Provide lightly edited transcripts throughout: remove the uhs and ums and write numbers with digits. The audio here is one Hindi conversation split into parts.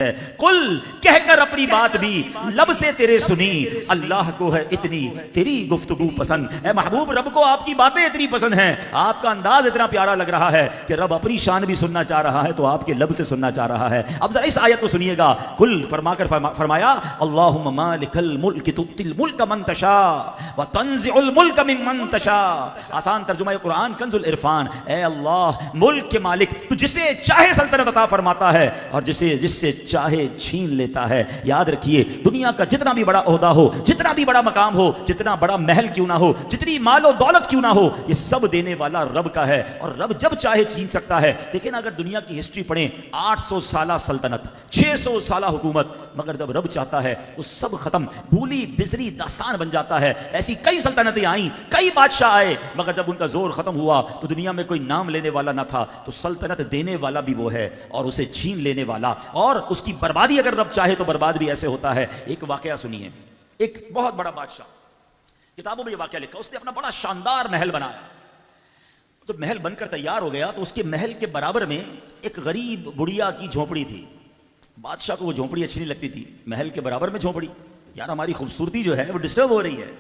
कुल कहकर अपनी बात भी लब से तेरे सुनी, अल्लाह को है इतनी तेरी गुफ्तगू पसंद। ए महबूब, रब को आपकी बातें इतनी पसंद हैं, आपका अंदाज इतना प्यारा लग रहा है कि रब अपनी शान भी सुनना चाह रहा है तो आपके लब से सुनना चाह रहा है। अब जरा इस आयत को सुनिएगा। कुल फरमाकर फरमाया अल्लाहुम्मा मालिकल मुल्क तुतिल मुल्क मन तशा व तंज़िउल मुल्क मिम्मन तशा। आसान तर्जुमा कुरान कंजुल इरफान। ए अल्लाह, मुल्क के मालिक, तू जिसे चाहे सल्तनत अता फरमाता है और जिससे चाहे छीन लेता है। याद रखिए, दुनिया का जितना भी बड़ा ओहदा हो, जितना भी बड़ा मकाम हो, जितना बड़ा महल क्यों ना हो, जितनी मालो दौलत क्यों ना हो, ये सब देने वाला रब का है और रब जब चाहे छीन सकता है। लेकिन अगर दुनिया की हिस्ट्री पढ़ें, 800 साल सल्तनत, 600 साल हुकूमत, मगर जब रब चाहता है वो सब खत्म, भूली बिजरी दास्तान बन जाता है। ऐसी कई सल्तनतें आई, कई बादशाह आए, मगर जब उनका जोर खत्म हुआ तो दुनिया में कोई नाम लेने वाला ना था। तो सल्तनत देने वाला भी वो है और उसे छीन लेने वाला, और उसकी बर्बादी अगर रब चाहे तो बर्बाद भी ऐसे होता है। एक वाकया सुनिए। एक बहुत बड़ा बादशाह, किताबों में यह वाकया लिखा, उसने अपना बड़ा शानदार महल बनाया। जब महल बनकर तैयार हो गया तो उसके महल के बराबर में एक गरीब बुढ़िया की झोपड़ी थी। बादशाह को वो झोपड़ी अच्छी नहीं लगती थी, महल के बराबर में झोपड़ी, यार हमारी खूबसूरती जो है वो डिस्टर्ब हो रही है।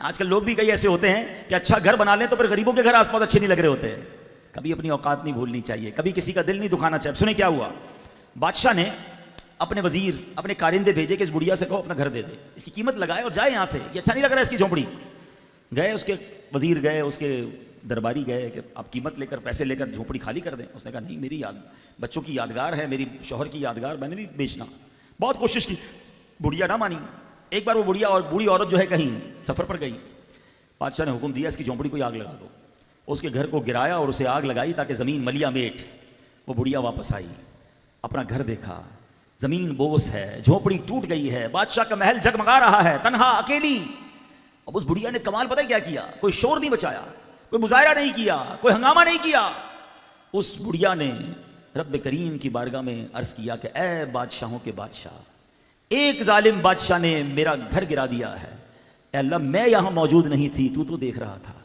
आजकल लोग भी कई ऐसे होते हैं कि अच्छा घर बना लें तो फिर गरीबों के घर आसपास अच्छे नहीं लग रहे होते हैं। कभी अपनी औकात नहीं भूलनी चाहिए, कभी किसी का दिल नहीं दुखाना चाहिए। सुने क्या हुआ। बादशाह ने अपने वजीर, अपने कारिंदे भेजे कि इस बुढ़िया से कहो अपना घर दे दे, इसकी कीमत लगाए और जाए यहाँ से, ये अच्छा नहीं लग रहा है इसकी झोपड़ी। गए उसके वजीर, गए उसके दरबारी, गए कि आप कीमत लेकर, पैसे लेकर झोपड़ी खाली कर दें। उसने कहा नहीं, मेरी याद, बच्चों की यादगार है, मेरी शौहर की यादगार, मैंने नहीं बेचना। बहुत कोशिश की, बुढ़िया ना मानी। एक बार वो बुढ़िया और बूढ़ी औरत जो है कहीं सफर पर गई, बादशाह ने हुक्म दिया इसकी झोपड़ी को आग लगा दो। उसके घर को गिराया और उसे आग लगाई ताकि ज़मीन मलिया मेट। वो बुढ़िया वापस आई, अपना घर देखा, जमीन बोस है, झोपड़ी टूट गई है, बादशाह का महल जगमगा रहा है, तन्हा अकेली। अब उस बुढ़िया ने कमाल पता है क्या किया, कोई शोर नहीं बचाया, कोई मुजाहरा नहीं किया, कोई हंगामा नहीं किया। उस बुढ़िया ने रब करीम की बारगाह में अर्ज किया कि ऐ बादशाहों के बादशाह, एक जालिम बादशाह ने मेरा घर गिरा दिया है। अल्लाह, मैं यहां मौजूद नहीं थी, तू तो देख रहा था।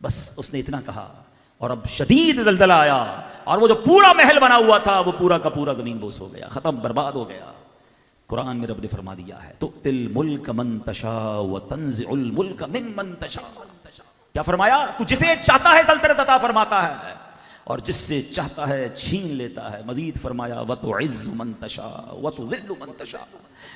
बस उसने इतना कहा और अब शदीद जलजला आया और वो जो पूरा महल बना हुआ था वो पूरा का पूरा जमीन बोस हो गया, खत्म, बर्बाद हो गया। कुरान में रब ने फरमा दिया है तो तिल मुल्क मन तशा व तंज़िउल मुल्क मिम्मन तशा। क्या फरमाया, तू जिसे चाहता है सल्तनत अता फरमाता है और जिससे चाहता है छीन लेता है। मजीद फरमाया व तुइज़्ज़ु मन तशा व तुज़िल्लु मन तशा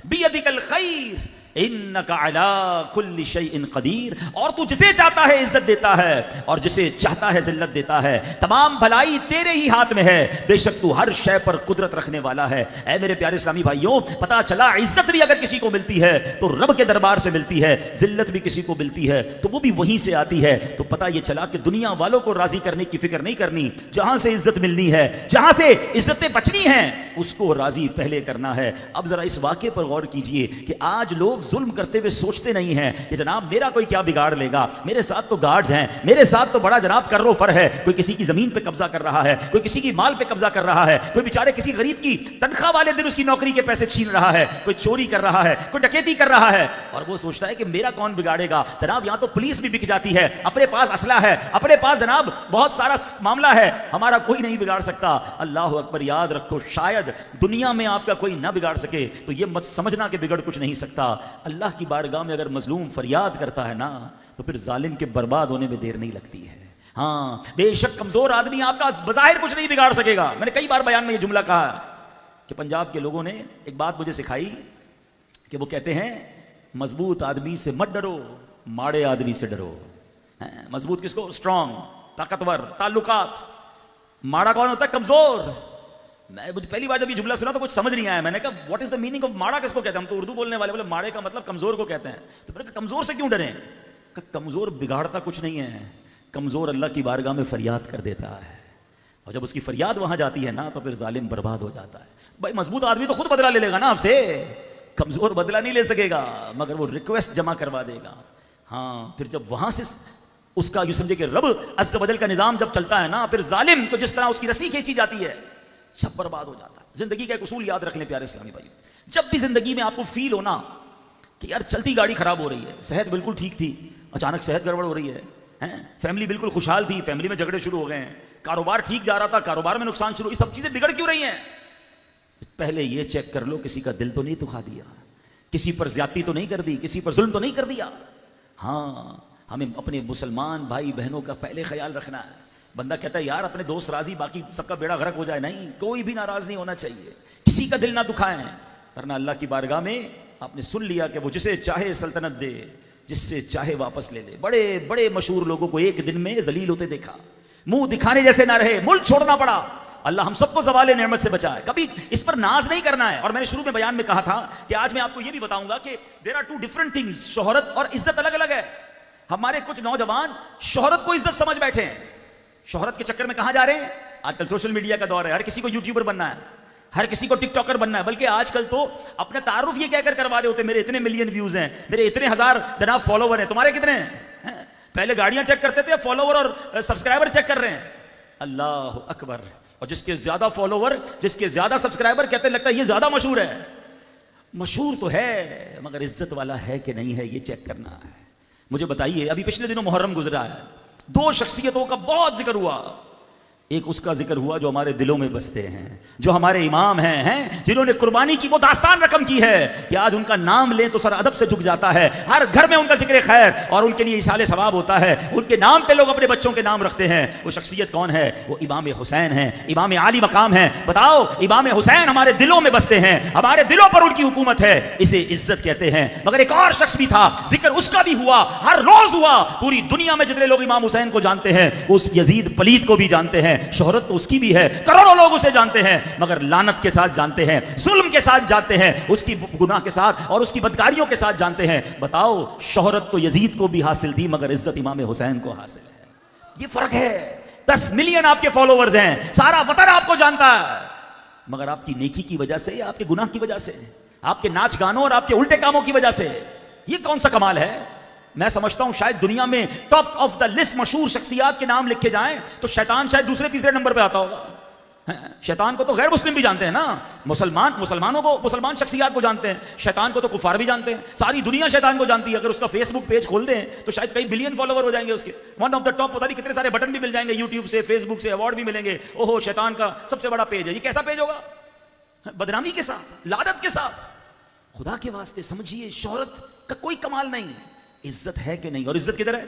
बियदिकल खैर इन्नका अला कुल्लि शैइन कदीर। और तू जिसे चाहता है इज्जत देता है और जिसे चाहता है जिल्लत देता है। तमाम भलाई तेरे ही हाथ में है, बेशक तू हर शय पर कुदरत रखने वाला है। ऐ मेरे प्यारे इस्लामी भाइयों, पता चला इज्जत भी अगर किसी को मिलती है तो रब के दरबार से मिलती है, जिल्लत भी किसी को मिलती है तो वो भी वहीं से आती है। तो पता ये चला कि दुनिया वालों को राजी करने की फिक्र नहीं करनी, जहां से इज्जत मिलनी है, जहां से इज्जतें बचनी हैं, उसको राजी पहले करना है। अब जरा इस वाक़े पर गौर कीजिए कि आज लोग जुल्म करते हुए सोचते नहीं हैं कि जनाब मेरा कोई क्या बिगाड़ लेगा, मेरे साथ तो गार्ड्स हैं, मेरे साथ तो बड़ा जनाब कर्रो फर है, कोई किसी की जमीन पे कब्जा कर रहा है, कोई किसी की माल पे कब्जा कर रहा है, कोई बेचारे किसी गरीब की तनख्वाह वाले दिन उसकी नौकरी के पैसे छीन रहा है, कोई चोरी कर रहा है, कोई डकैती कर रहा है और वो सोचता है कि मेरा कौन बिगाड़ेगा। जनाब यहां तो पुलिस भी बिक जाती है, अपने पास असला है, अपने पास जनाब बहुत सारा मामला है, हमारा कोई नहीं बिगाड़ सकता। अल्लाह अकबर। याद रखो, शायद दुनिया में आपका कोई ना बिगाड़ सके तो ये मत समझना कि बिगड़ कुछ नहीं सकता। अल्लाह की बारगाह में अगर मजलूम फरियाद करता है ना तो फिर जालिम के बर्बाद होने में देर नहीं लगती है। हाँ, बेशक कमजोर आदमी आपका बज़ाहिर कुछ नहीं बिगाड़ सकेगा। मैंने कई बार बयान में यह जुमला कहा कि पंजाब के लोगों ने एक बात मुझे सिखाई कि वो कहते हैं मजबूत आदमी से मत डरो, माड़े आदमी से डरो। मजबूत किसको? स्ट्रांग, ताकतवर, ताल्लुकात। माड़ा कौन होता है? कमजोर। मुझे पहली बार जब ये जुमला सुना तो कुछ समझ नहीं आया। मैंने कहा what is the meaning of माड़ा किसको कहते हैं? हम तो उर्दू बोलने वाले, बोले माड़े का मतलब कमजोर को कहते हैं। तो मैंने कहा कमजोर से क्यों डरें? कमजोर बिगाड़ता कुछ नहीं है, कमजोर अल्लाह की बारगाह में फरियाद कर देता है और जब उसकी फरियाद वहां जाती है ना तो फिर जालिम बर्बाद हो जाता है। भाई मजबूत आदमी तो खुद बदला ले लेगा ना आपसे, कमजोर बदला नहीं ले सकेगा, मगर वो रिक्वेस्ट जमा करवा देगा। हाँ, फिर जब वहां से उसका यूं समझे कि रब अज़्ज़ व जल का निजाम जब चलता है ना, फिर जालिम को जिस तरह उसकी रस्सी खींची जाती है सब बर्बाद हो जाता है। जिंदगी का एक उसूल याद रख लें प्यारे इस्लामी भाई, जब भी जिंदगी में आपको फील हो ना कि यार चलती गाड़ी खराब हो रही है, सेहत बिल्कुल ठीक थी, अचानक सेहत गड़बड़ हो रही है, फैमिली बिल्कुल खुशहाल थी, फैमिली में झगड़े शुरू हो गए हैं, कारोबार ठीक जा रहा था, कारोबार में नुकसान शुरू, ये सब चीजें बिगड़ क्यों रही हैं? पहले ये चेक कर लो किसी का दिल तो नहीं दुखा दिया, किसी पर ज्यादती तो नहीं कर दी, किसी पर जुल्म तो नहीं कर दिया। हाँ, हमें अपने मुसलमान भाई बहनों का पहले ख्याल रखना है। बंदा कहता है यार अपने दोस्त राजी, बाकी सबका बेड़ा गर्क हो जाए। नहीं, कोई भी नाराज नहीं होना चाहिए, किसी का दिल ना दुखाएं। वरना अल्लाह की बारगाह में आपने सुन लिया कि वो जिसे चाहे सल्तनत दे, जिससे चाहे वापस ले ले। बड़े बड़े मशहूर लोगों को एक दिन में जलील होते देखा, मुंह दिखाने जैसे ना रहे, मुल्क छोड़ना पड़ा। अल्लाह हम सबको ज़वाले नेमत से बचाए। कभी इस पर नाज नहीं करना है। और मैंने शुरू में बयान में कहा था कि आज मैं आपको यह भी बताऊंगा कि there are two different things. शोहरत और इज्जत अलग अलग है। हमारे कुछ नौजवान शोहरत को इज्जत समझ बैठे हैं। शोहरत के चक्कर में कहां जा रहे हैं? आजकल सोशल मीडिया का दौर है, हर किसी को यूट्यूबर बनना है, हर किसी को टिकटॉकर बनना है। बल्कि आजकल तो अपना तारुफ ये कहकर करवा रहे होते, मेरे इतने मिलियन व्यूज हैं, मेरे इतने हजार जनाब फॉलोवर हैं, तुम्हारे कितने हैं? पहले गाड़ियां चेक करते थे, फॉलोवर और सब्सक्राइबर चेक कर रहे हैं। अल्लाह अकबर। और जिसके ज्यादा फॉलोवर, जिसके ज्यादा सब्सक्राइबर, कहते लगता है ये ज्यादा मशहूर है। मशहूर तो है मगर इज्जत वाला है कि नहीं है, ये चेक करना है। मुझे बताइए, अभी पिछले दिनों मुहर्रम गुजरा है, दो शख्सियतों का बहुत जिक्र हुआ। एक उसका जिक्र हुआ जो हमारे दिलों में बसते हैं, जो हमारे इमाम हैं जिन्होंने कुर्बानी की वो दास्तान रकम की है कि आज उनका नाम लें तो सर अदब से झुक जाता है। हर घर में उनका जिक्र खैर और उनके लिए इसाले सवाब होता है। उनके नाम पे लोग अपने बच्चों के नाम रखते हैं। वो शख्सियत कौन है? वो इमाम हुसैन है, इमाम आली मकाम है। बताओ, इमाम हुसैन हमारे दिलों में बसते हैं, हमारे दिलों पर उनकी हुकूमत है, इसे इज्जत कहते हैं। मगर एक और शख्स भी था, जिक्र उसका भी हुआ, हर रोज हुआ। पूरी दुनिया में जितने लोग इमाम हुसैन को जानते हैं, उस यजीद पलीद को भी जानते हैं। शोहरत तो उसकी भी है, करोड़ों लोग उसे जानते हैं, मगर लानत के साथ जानते हैं, जुल्म के साथ जानते हैं, उसकी गुनाह के साथ और उसकी बदकारियों के साथ जानते हैं। बताओ, शोहरत तो यजीद को भी हासिल थी मगर इज्जत इमाम हुसैन को हासिल है। ये फर्क है। 10 मिलियन आपके फॉलोवर्स हैं, सारा वतन आपको जानता है, मगर आपकी नेकी की वजह से, आपके गुनाह की वजह से, आपके नाच गानों और आपके उल्टे कामों की वजह से, ये कौन सा कमाल है? मैं समझता हूं शायद दुनिया में टॉप ऑफ द लिस्ट मशहूर शख्सियत के नाम लिखे जाएं तो शैतान शायद दूसरे तीसरे नंबर पे आता होगा। शैतान को तो गैर मुस्लिम भी जानते हैं ना, मुसलमानों को, मुसलमान शख्सियत को जानते हैं, शैतान को तो कुफार भी जानते हैं। सारी दुनिया शैतान को जानती है। अगर उसका फेसबुक पेज खोल दें तो शायद कई बिलियन फॉलोवर हो जाएंगे उसके। वन ऑफ द टॉप, पता नहीं कितने सारे बटन भी मिल जाएंगे यूट्यूब से, फेसबुक से, अवार्ड भी मिलेंगे। ओहो, शैतान का सबसे बड़ा पेज है। ये कैसा पेज होगा? बदनामी के साथ, लादत के साथ। खुदा के वास्ते समझिए, शोहरत का कोई कमाल नहीं, इज्जत है कि नहीं? और इज्जत किधर है,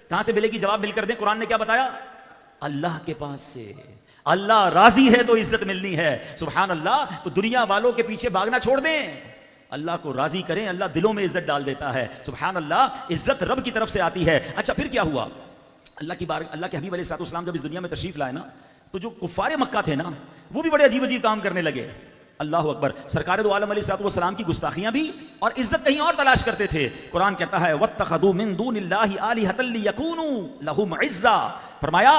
कहां से मिलेगी? जवाब मिलकर दें। कुरान ने क्या बताया? अल्लाह के पास से। अल्लाह राजी है तो इज्जत मिलनी है। सुभान अल्लाह। तो दुनिया वालों के पीछे भागना छोड़ दें, अल्लाह को राजी करें, अल्लाह दिलों में इज्जत डाल देता है। सुभान अल्लाह। इज्जत रब की तरफ से आती है। अच्छा, फिर क्या हुआ? अल्लाह के हबीब अलैहिस्सलाम जब इस दुनिया में तशरीफ लाए ना, तो जो कुफ्फारे मक्का थे ना, वो भी बड़े अजीब अजीब काम करने लगे। अल्लाह अकबर। सरकार दो आलम अलैहिस्सलाम की गुस्ताखियां भी और इज्जत कहीं और तलाश करते थे। कुरान कहता है वत्तखदू मिन दूनिल्लाहि आलिहतन लियकूनू लहुम इज्जा। फरमाया,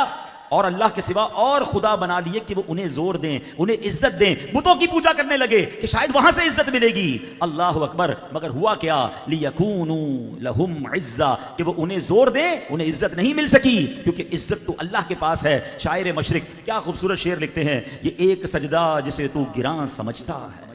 और अल्लाह के सिवा और खुदा बना लिए कि वो उन्हें जोर दें, उन्हें इज्जत दें। बुतों की पूजा करने लगे कि शायद वहां से इज्जत मिलेगी। अल्लाह अकबर। मगर हुआ क्या? लियकूनू लहुम इज्जा, कि वो उन्हें जोर दें, उन्हें इज्जत नहीं मिल सकी, क्योंकि इज्जत तो अल्लाह के पास है। शायर मशरिक क्या खूबसूरत शेर लिखते हैं, ये एक सजदा जिसे तू गिरां समझता है।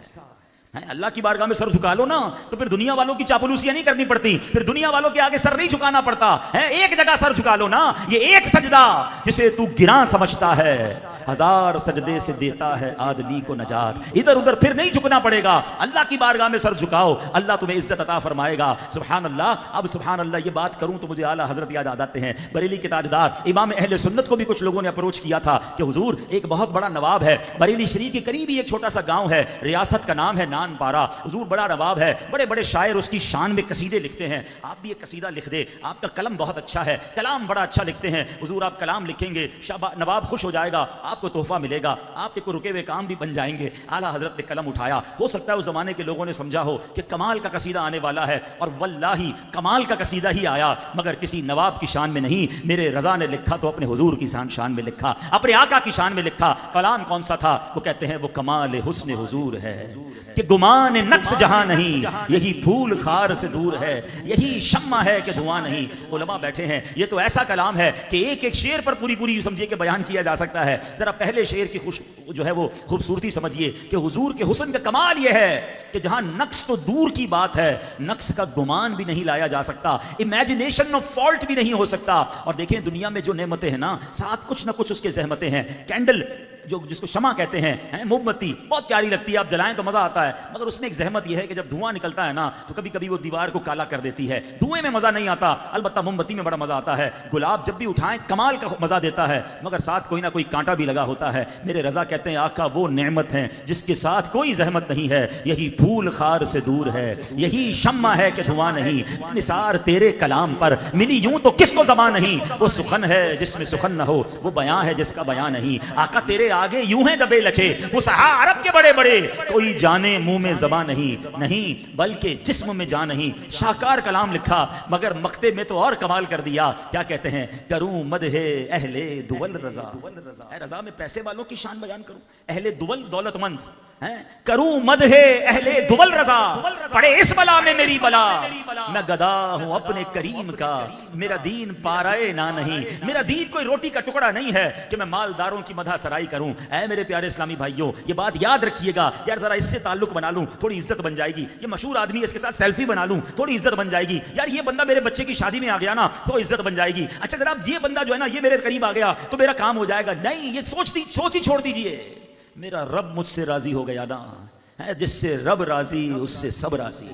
अल्लाह की बारगाह में सर झुका लो ना, तो फिर दुनिया वालों की चापलूसियां नहीं करनी पड़ती, फिर दुनिया वालों के आगे सर नहीं झुकाना पड़ता है। एक जगह सर झुका लो ना, ये एक सजदा जिसे तू गिरां समझता है, हजार सजदे से देता है आदमी को नजात। इधर उधर फिर नहीं झुकना पड़ेगा, अल्लाह की बारगाह में सर झुकाओ, अल्लाह तुम्हें इज्जत अता फरमाएगा। सुभान अल्लाह। अब सुभान अल्लाह ये बात करूं तो मुझे आला हजरत याद आ जाते हैं, बरेली के ताजदार इमाम अहले सुन्नत को भी कुछ लोगों ने अप्रोच किया था कि हुजूर, एक बहुत बड़ा नवाब है, बरेली शरीफ के करीब ही एक छोटा सा गांव है, रियासत का नाम है नान पारा। हुजूर बड़ा नवाब है, बड़े बड़े शायर उसकी शान में कसीदे लिखते हैं, आप भी एक कसीदा लिख दे, आपका कलम बहुत अच्छा है, कलाम बड़ा अच्छा लिखते हैं, हुजूर आप कलाम लिखेंगे, नवाब खुश हो जाएगा, आपको तोहफा मिलेगा, आपके को रुके हुए काम भी बन जाएंगे। आला हजरत ने कलम उठाया। हो सकता है उस जमाने के लोगों ने समझा हो कि कमाल का कसीदा आने वाला है, और वल्लाही कमाल का कसीदा ही आया, मगर किसी नवाब की शान में नहीं। मेरे रजा ने लिखा तो अपने हुजूर की शान में लिखा, अपने आका की शान में लिखा। कलाम कौन सा था? वो कहते हैं वो कमाल हुस्न हुजूर है कि गुमान नक्श जहां नहीं, यही फूल खार से दूर है, यही शम्मा है कि धुआं नहीं। उलमा बैठे हैं, ये तो ऐसा कलाम है कि एक एक शेर पर पूरी पूरी समझिए कि बयान किया जा सकता है। जरा पहले शेर की खुश जो है वो खूबसूरती समझिए कि हुजूर के हुस्न का कमाल यह है कि जहां नक्स तो दूर की बात है, नक्स का गुमान भी नहीं लाया जा सकता, इमेजिनेशन ऑफ फॉल्ट भी नहीं हो सकता। और देखें दुनिया में जो नेमतें हैं ना, साथ कुछ ना कुछ उसके जहमतें हैं। कैंडल जो जिसको शमा कहते हैं, मोमबत्ती बहुत प्यारी लगती है, आप जलाएं तो मजा आता है, मगर उसमें एक जहमत यह है कि जब धुआं निकलता है ना तो कभी कभी वो दीवार को काला कर देती है। धुएं में मजा नहीं आता, अलबत्ता मोमबत्ती में बड़ा मजा आता है। गुलाब जब भी उठाएं कमाल का मजा देता है, मगर साथ कोई ना कोई कांटा भी लगा होता है। मेरे रजा कहते हैं आका वो नेमत है जिसके साथ कोई जहमत नहीं है, यही फूल खार से दूर है, यही शम्मा है कि धुआं नहीं। निसार तेरे कलाम पर मिली यूं तो किसको ज़बान नहीं, वो सुखन है जिसमें सुखन न हो, वो बयां है जिसका बयां नहीं। आका तेरे आगे यूं है दबे लचे वो सहा अरब के बड़े बड़े, कोई जाने मुंह में ज़बान नहीं, नहीं बल्कि जिस्म में जान नहीं। शाहकार कलाम लिखा मगर मक्ते में तो और कमाल कर दिया। क्या कहते हैं, करूं मदहे अहले दुवल रजा, रजा में पैसे वालों की शान बयान करूं, अहले दुवल दौलतमंद हैं, करूं मदहे अहले दुवल रजा, पड़े इस बला में मेरी बला, मैं गदा हूं अपने करीम का, मेरा दीन पाराए ना नहीं, मेरा दीन कोई रोटी का टुकड़ा नहीं है कि मैं मालदारों की मदह सराई करूं। ऐ मेरे प्यारे इस्लामी भाइयों, ये बात याद रखिएगा यार, जरा इससे ताल्लुक बना लूं थोड़ी इज्जत बन जाएगी। ये मशहूर आदमी है, इसके साथ सेल्फी बना लूं थोड़ी इज्जत बन जाएगी। यार ये बंदा मेरे बच्चे की शादी में आ गया ना तो इज्जत बन जाएगी। अच्छा जनाब ये बंदा जो है ना ये मेरे करीब आ गया तो मेरा काम हो जाएगा। नहीं, ये सोच ही छोड़ दीजिए। मेरा रब मुझसे राजी हो गया ना, है जिससे रब राजी उससे सब राजी।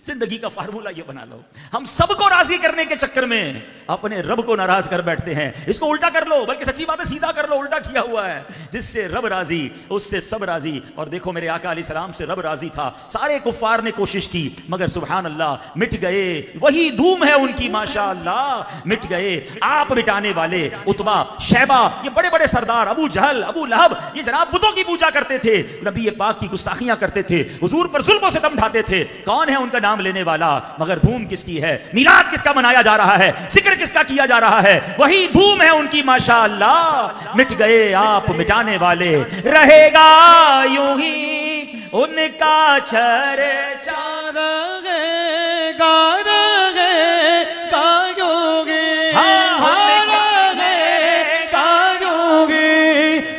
जिंदगी का फार्मूला ये बना लो, हम सबको राजी करने के चक्कर में अपने रब को नाराज कर बैठते हैं। इसको उल्टा कर लो, बल्कि सच्ची बात है सीधा कर लो, उल्टा किया हुआ है। जिससे रब राजी उससे सब राजी। और देखो मेरे आका अलैहिस्सलाम से रब राजी था, सारे कुफ्फार ने कोशिश की मगर सुभान अल्लाह मिट गए। वही धूम है उनकी माशाअल्लाह, मिट गए। आप मिटाने वाले उतबा शैबा ये बड़े बड़े सरदार, अबू जहल अबू लहब, ये जनाब बुतों की पूजा करते थे, नबी पाक की गुस्ताखियां करते थे, हुजूर पर जुल्म से दम ढाते थे। कौन है उनका नाम लेने वाला, मगर धूम किसकी है, मिलाद किसका मनाया जा रहा है, जिक्र किसका किया जा रहा है, वही धूम है उनकी माशाअल्लाह। मिट गए आप मिटाने वाले, रहेगा यूं ही उनका चर्चा,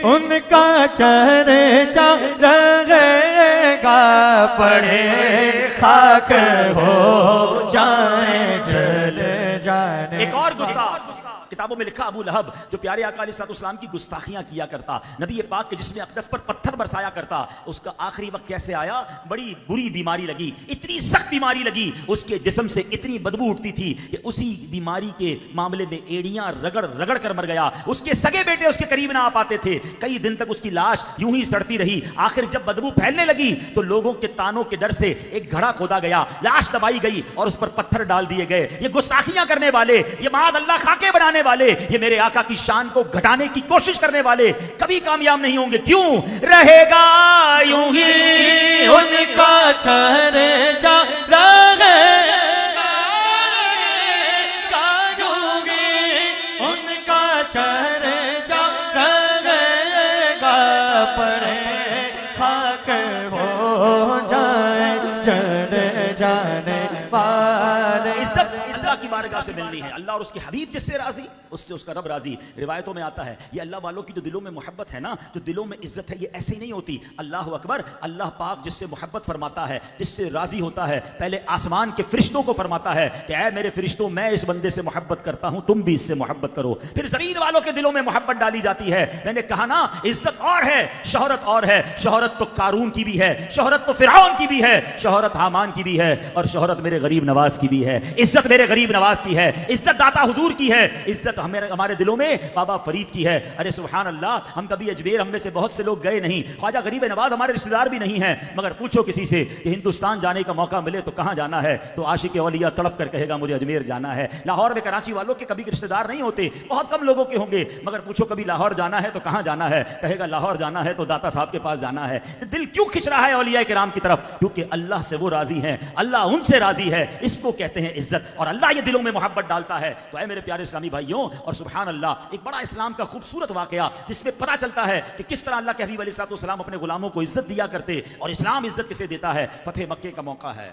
उनका चर्चा रहेगा, पड़े खाक हो जाए जल जाने। एक और गुस्ताख किताबों में लिखा, अबू लहब जो प्यारे आका अलैहिस्सलाम की गुस्ताखियां किया करता, नबी पाक के जिस्म अक़दस पर पत्थर बरसाया करता, उसका आखिरी वक्त कैसे आया, बड़ी बुरी बीमारी लगी, इतनी सख्त बीमारी लगी, उसके जिस्म से इतनी बदबू उठती थी कि उसी बीमारी के मामले में एड़ियां रगड़ रगड़ कर मर गया। उसके सगे बेटे उसके करीब ना आ पाते थे, कई दिन तक उसकी लाश यूं ही सड़ती रही। आखिर जब बदबू फैलने लगी तो लोगों के तानों के डर से एक घड़ा खोदा गया, लाश दबाई गई और उस पर पत्थर डाल दिए गए। ये गुस्ताखियां करने वाले, ये माद अल्लाह खाके बनाने वाले, ये मेरे आका की शान को घटाने की कोशिश करने वाले कभी कामयाब नहीं होंगे। क्यों, रहेगा यूं ही उनका चर्चा रहेगा, उनका चर्चा रहेगा, पड़े खाक हो जाए जल जाने वाले। इज्जत अल्लाह की बारगाह से मिलनी है। अल्लाह और उसके हबीब जिससे राजी उससे उसका रब राजी। रिवायतों में आता है ये अल्लाह वालों की जो दिलों में मोहब्बत है ना, जो दिलों में इज्जत है, ये ऐसे ही नहीं होती। अल्लाह अकबर, अल्लाह पाक जिससे मोहब्बत फरमाता है, जिससे राजी होता है, पहले आसमान के फरिश्तों को फरमाता है कि ऐ मेरे फरिश्तों, मैं इस बंदे से मोहब्बत करता हूं, तुम भी इससे मोहब्बत करो। फिर जमीन वालों के दिलों में मोहब्बत डाली जाती है। मैंने कहा ना, इज्जत और है, शोहरत और है। शोहरत तो कारून की भी है, शोहरत तो फिरौन की भी है, शोहरत हामान की भी है, और शोहरत मेरे गरीब नवाज की भी है। इज्जत मेरे गरीब नवाज की है, इज्जत दाता हुजूर की है, इज्जत हमारे दिलों में बाबा फरीद की है। अरे सुभान अल्लाह, हम कभी अजमेर, हम में से बहुत से लोग गए नहीं, ख्वाजा गरीब नवाज हमारे रिश्तेदार भी नहीं हैं, मगर पूछो किसी से कि हिंदुस्तान जाने का मौका मिले तो कहां जाना है, तो आशिक औलिया तड़प कर कहेगा मुझे अजमेर जाना है। लाहौर में कराची वालों के कभी रिश्तेदार नहीं होते, बहुत कम लोगों के होंगे, मगर पूछो कभी लाहौर जाना है तो कहां जाना है, कहेगा लाहौर जाना है तो दाता साहब के पास जाना है। दिल क्यों खिंच रहा है औलिया किराम की तरफ? क्योंकि अल्लाह से वो राजी हैं, अल्लाह उनसे राजी है। इसको कहते हैं इज्जत, और अल्लाह ये दिलों में मोहब्बत डालता है। तो ऐ मेरे प्यारे इस्लामी भाइयों, और सुभान अल्लाह, एक बड़ा इस्लाम का खूबसूरत वाकया जिसमें पता चलता है कि किस तरह अल्लाह के हबीब अलैहिस्सलाम अपने गुलामों को इज्जत दिया करते, और इस्लाम इज्जत किसे देता है। फतेह मक्के का मौका है,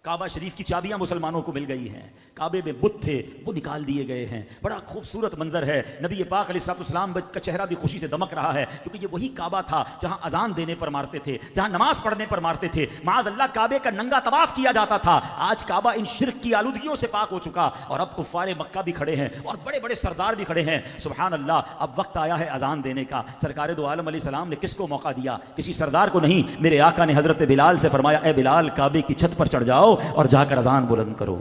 काबा शरीफ की चाबियां मुसलमानों को मिल गई हैं। काबे में बुत थे, वो निकाल दिए गए हैं। बड़ा खूबसूरत मंजर है। नबी पाक अलैहिस्सलाम का चेहरा भी खुशी से दमक रहा है, क्योंकि ये वही काबा था जहां अजान देने पर मारते थे, जहां नमाज पढ़ने पर मारते थे। माज़ अल्लाह काबे का नंगा तवाफ किया जाता था। आज काबा इन शिर्क की आलूदगियों से पाक हो चुका, और अब कुफ्फारे मक्का भी खड़े हैं और बड़े बड़े सरदार भी खड़े हैं। सुभान अल्लाह, अब वक्त आया है अजान देने का। सरकार दो आलम अलैहिस्सलाम ने किसको मौका दिया? किसी सरदार को नहीं। मेरे आका ने हजरत बिलाल से फरमाया, ए बिलाल, काबे की छत पर चढ़ जाओ और जाकर अजान बुलंद करो।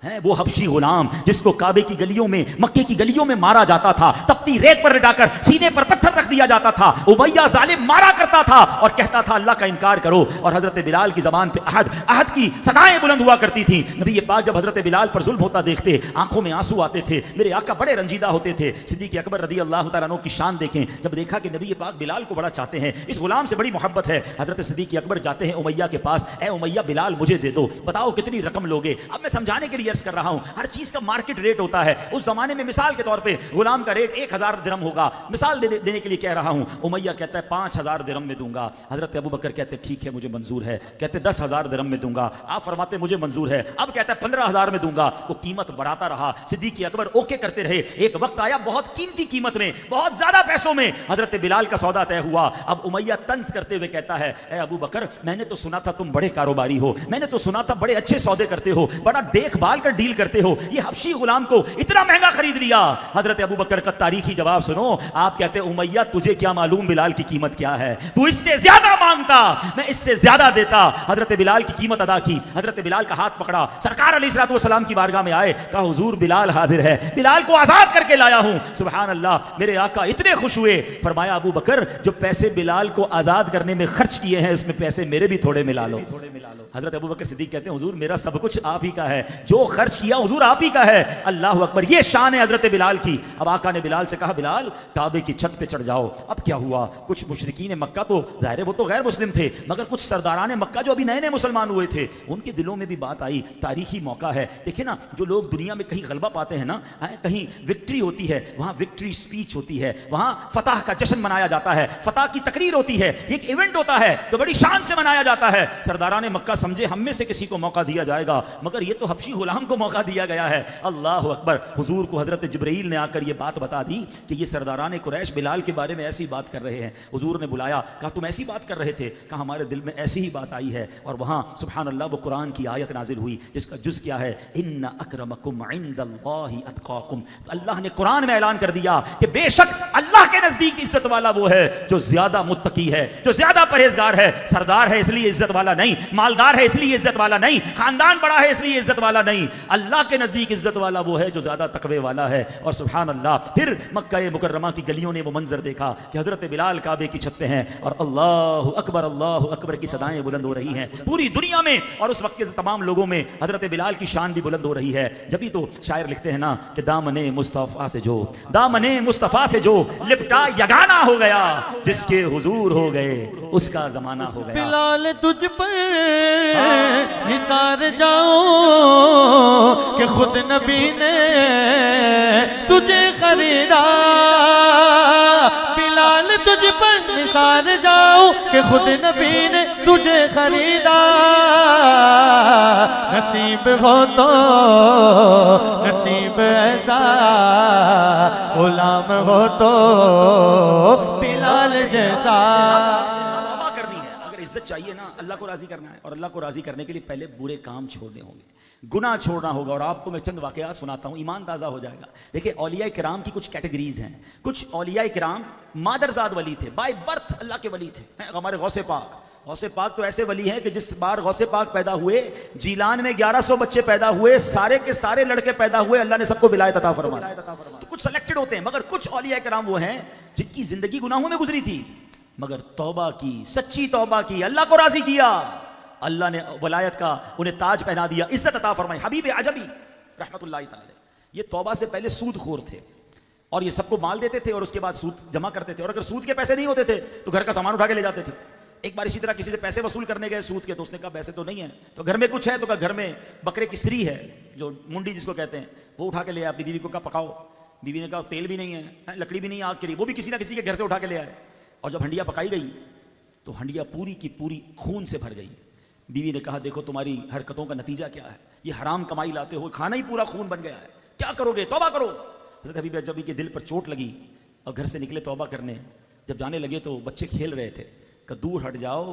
है वो हबशी गुलाम जिसको काबे की गलियों में, मक्के की गलियों में मारा जाता था, तपती रेत पर लिटाकर सीने पर पत्थर रख दिया जाता था। उमैया जालिम मारा करता था और कहता था अल्लाह का इनकार करो। और हजरत बिलाल की जबान पे अहद की सदाएं बुलंद हुआ करती थी। नबी पाक जब हजरत बिलाल पर जुल्म होता देखते, आंखों में आंसू आते थे। मेरे आका बड़े रंजीदा होते थे। सिद्दीक अकबर रदी अल्लाह तआला अन्हु की शान देखें। जब देखा कि नबी पाक बिलाल को बड़ा चाहते हैं, इस गुलाम से बड़ी मोहब्बत है, हजरत सिद्दीक अकबर जाते हैं उमैया के पास। ए उमैया, बिलाल मुझे दे दो, बताओ कितनी रकम लोगे? अब मैं समझाने के लिए अर्ज कर रहा हूं, हर चीज का मार्केट रेट होता है। उस जमाने में मिसाल के तौर पे गुलाम का रेट 1000 दिरहम होगा। मिसाल देने के लिए कह रहा हूं। उमैया कहता है 5000 दिरहम में दूंगा। हजरत अबू बकर कहते ठीक है, मुझे मंजूर है। कहते 10,000 दिरहम में दूंगा। आप फरमाते मुझे मंजूर है। अब कहता है 15,000 में दूंगा। वो कीमत बढ़ाता रहा। सिद्दीक अकबर ओके करते रहे। एक वक्त आया बहुत कीमती कीमत में, बहुत ज्यादा पैसों में हजरत बिलाल का सौदा तय हुआ। अब उमैया तंज करते हुए कहता है, ए अबू बकर, मैंने तो सुना था तुम बड़े कारोबारी हो, मैंने तो सुना था बड़े अच्छे सौदे करते हो, बड़ा देखभाल कर डील करते हो, ये हबशी गुलाम को इतना महंगा खरीद लिया। हजरत अबू बकर का तारीखी जवाब सुनो। आप कहते उमैया, तुझे क्या मालूम बिलाल की कीमत क्या है? तू इससे ज्यादा मांगता, मैं इससे ज्यादा देता। हजरत बिलाल की कीमत अदा की। हजरत बिलाल का हाथ पकड़ा, सरकार अलैहिस्सलाम की बारगाह में आए, कहा हुजूर बिलाल हाजिर है, बिलाल को आजाद करके लाया हूं। सुभान अल्लाह, मेरे आका इतने खुश हुए। फरमाया अबू बकर, जो पैसे बिलाल को आजाद करने में खर्च किए हैं, उसमें पैसे मेरे भी थोड़े मिला लो। हजरत अबू बकर सिद्दीक कहते हैं हुजूर मेरा सब कुछ आप ही का है, जो खर्च किया हुजूर आप ही का है। अल्लाह अकबर, ये शान है हजरत बिलाल की। अब आका ने बिलाल से कहा, बिलाल काबे की छत पे चढ़ जाओ। अब क्या हुआ? कुछ मुशरिकीन मक्का, तो जाहिर है वो तो गैर मुस्लिम थे, मगर कुछ सरदारान मक्का जो अभी नए नए मुसलमान हुए थे, उनके दिलों में भी बात आई। तारीखी मौका है। देखिए ना, जो लोग दुनिया में कहीं गलबा पाते हैं ना, कहीं विक्ट्री होती है, वहां विक्ट्री स्पीच होती है, वहां फतह का जश्न मनाया जाता है, फतह की तकरीर होती है, एक इवेंट होता है तो बड़ी शान से मनाया जाता है। सरदारान मक्का समझे हम में से किसी को मौका दिया जाएगा, मगर ये तो हबशी गुलाम को मौका दिया गया है। अल्लाह अकबर। हुजूर को हजरत जिब्रील ने आकर ये बात बता दी कि ये सरदारान कुरैश बिलाल के बारे में ऐसी बात कर रहे हैं। हुजूर ने बुलाया, कहा तुम ऐसी बात कर रहे थे? कहा हमारे दिल में ऐसी ही बात आई है। और वहां सुभान अल्लाह वो कुरान की आयत नाजिल हुई जिसका जुज क्या है, इन्ना अक्रमकुम इंदल्लाहि अत्काकुम। अल्लाह ने कुरान में ऐलान कर दिया कि बेशक अल्लाह के नजदीक इज्जत वाला वो है जो ज्यादा मुत्तकी है, जो ज्यादा परहेजगार है। सरदार है इसलिए इज्जत वाला नहीं, मालदार है इसलिए इज्जत वाला नहीं, खानदान बड़ा है इसलिए इज्जत वाला नहीं। अल्लाह के नजदीक इज्जत वाला वो है जो ज्यादा तकवे वाला है। और सुभान अल्लाह, फिर मक्का मुकर्रमा की गलियों ने वो मंजर देखा कि हजरत बिलाल काबे की छत पे हैं और अल्लाह अकबर की सदाएं बुलंद हो रही हैं पूरी दुनिया में। और उस वक्त के तमाम लोगों में हजरत बिलाल की शान भी बुलंद हो रही है। जब ही तो शायर लिखते हैं ना कि दामने मुस्तफा से जो लिपटा यगाना हो गया, जिसके हुजूर हो गए उसका जमाना हो गया। बिलाल तुझ पर निसार जाओ कि खुद नबी ने तुझे खरीदा। बिलाल तुझ पर निसार जाओ कि खुद नबी ने तुझे खरीदा। नसीब हो तो नसीब ऐसा, गुलाम हो तो बिलाल जैसा। इज्जत चाहिए ना, अल्लाह को राजी करना है, और अल्लाह को राजी करने के लिए पहले बुरे काम छोड़ने होंगे, गुनाह छोड़ना होगा। और आपको मैं चंद वाकयात सुनाता हूं, ईमान ताज़ा हो जाएगा। देखिए, औलिया किराम की कुछ कैटेगरीज हैं। कुछ औलिया किराम मादरजाद वली थे, बाय बर्थ अल्लाह के वली थे। हमारे गौसे पाक तो ऐसे वली हैं कि जिस बार गौसे पाक पैदा हुए, जीलान में 1100 बच्चे पैदा हुए, सारे के सारे लड़के पैदा हुए, अल्लाह ने सबको विलायत अता फरमाई। तो कुछ सेलेक्टेड होते हैं, मगर कुछ औलिया किराम वो हैं जिनकी जिंदगी गुनाहों में गुजरी थी, मगर तौबा की, सच्ची तौबा की, अल्लाह को राजी किया। अल्लाह ने वलायत का उन्हें ताज पहना दिया, इज्जत अता फरमाई। हबीब अजमी रहमतुल्लाह तआला, ये तौबा से पहले सूदखोर थे और ये सबको माल देते थे और उसके बाद सूद जमा करते थे। और अगर सूद के पैसे नहीं होते थे तो घर का सामान उठा के ले जाते थे। एक बार इसी तरह किसी से पैसे वसूल करने गए सूद के, तो उसने कहा पैसे तो नहीं है, तो घर में कुछ है, तो कहा घर में बकरे की स्त्री है, जो मुंडी जिसको कहते हैं, वो उठा के ले आया। अपनी बीवी को कहा पकाओ, बीवी ने कहा तेल भी नहीं है, लकड़ी भी नहीं आग के लिए, वो भी किसी ना किसी के घर से उठा के ले आए। और जब हंडिया पकाई गई तो हंडिया पूरी की पूरी खून से भर गई। बीवी ने कहा देखो तुम्हारी हरकतों का नतीजा क्या है, ये हराम कमाई लाते हो, खाना ही पूरा खून बन गया है, क्या करोगे, तौबा करो। हज़रत हबीब अजमी के दिल पर चोट लगी और घर से निकले तौबा करने। जब जाने लगे तो बच्चे खेल रहे थे, कि दूर हट जाओ,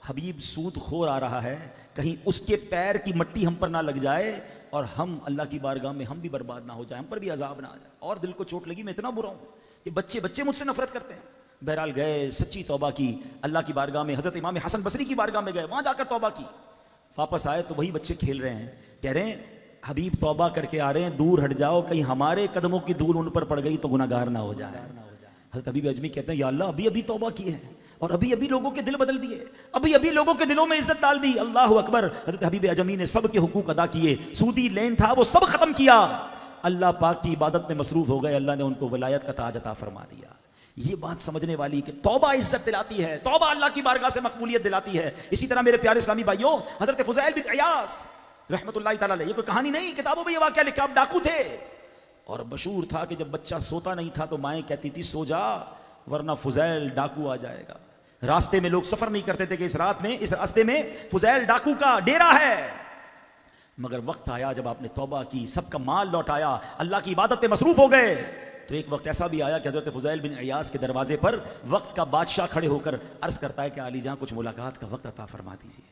हबीब सूद खोर आ रहा है, कहीं उसके पैर की मट्टी हम पर ना लग जाए और हम अल्लाह की बारगाह में हम भी बर्बाद ना हो जाए, हम पर भी अजाब ना आ जाए। और दिल को चोट लगी, मैं इतना बुरा हूँ, ये बच्चे मुझसे नफरत करते हैं। बहरहाल गए, सच्ची तौबा की, अल्लाह की बारगाह में, हज़रत इमाम हसन बसरी की बारगाह में गए, वहाँ जाकर तौबा की। वापस आए तो वही बच्चे खेल रहे हैं, कह रहे हैं हबीब तौबा करके आ रहे हैं, दूर हट जाओ, कहीं हमारे कदमों की धूल उन पर पड़ गई तो गुनाहगार ना हो जाए। हज़रत हबीब अजमी कहते हैं या अल्लाह अभी अभी तौबा की है और अभी अभी लोगों के दिल बदल दिए, अभी अभी लोगों के दिलों में इज्जत डाल दी। अल्लाह अकबर। हज़रत हबीब अजमी ने सब के हुकूक अदा किए, सूदी लेन था वो सब खत्म किया, अल्लाह पाक की इबादत में मसरूफ हो गए, अल्लाह ने उनको वलायत का ताज अता फरमा दिया। ये बात समझने वाली कि तौबा इज्जत दिलाती है, तौबा अल्लाह की बारगाह से मकबूलियत दिलाती है। इसी तरह मेरे प्यारे इस्लामी भाइयों, हज़रत फुज़ैल बिन इयास रहमतुल्लाहि तआला अलैह, ये कोई कहानी नहीं, किताबों में ये वाक़या लिखा, आप डाकू थे और मशहूर था कि जब बच्चा सोता नहीं था तो माएँ कहती थी सो जा वरना फुज़ैल डाकू आ जाएगा। रास्ते में लोग सफर नहीं करते थे कि इस रास्ते में फुज़ैल डाकू का डेरा है। मगर वक्त आया जब आपने तौबा की, सबका माल लौटाया, अल्लाह की इबादत पे मसरूफ हो गए, तो एक वक्त ऐसा भी आया कि हज़रत फुज़ैल बिन इयास के दरवाजे पर वक्त का बादशाह खड़े होकर अर्ज करता है कि आली जान कुछ मुलाकात का वक्त अता फरमा दीजिए।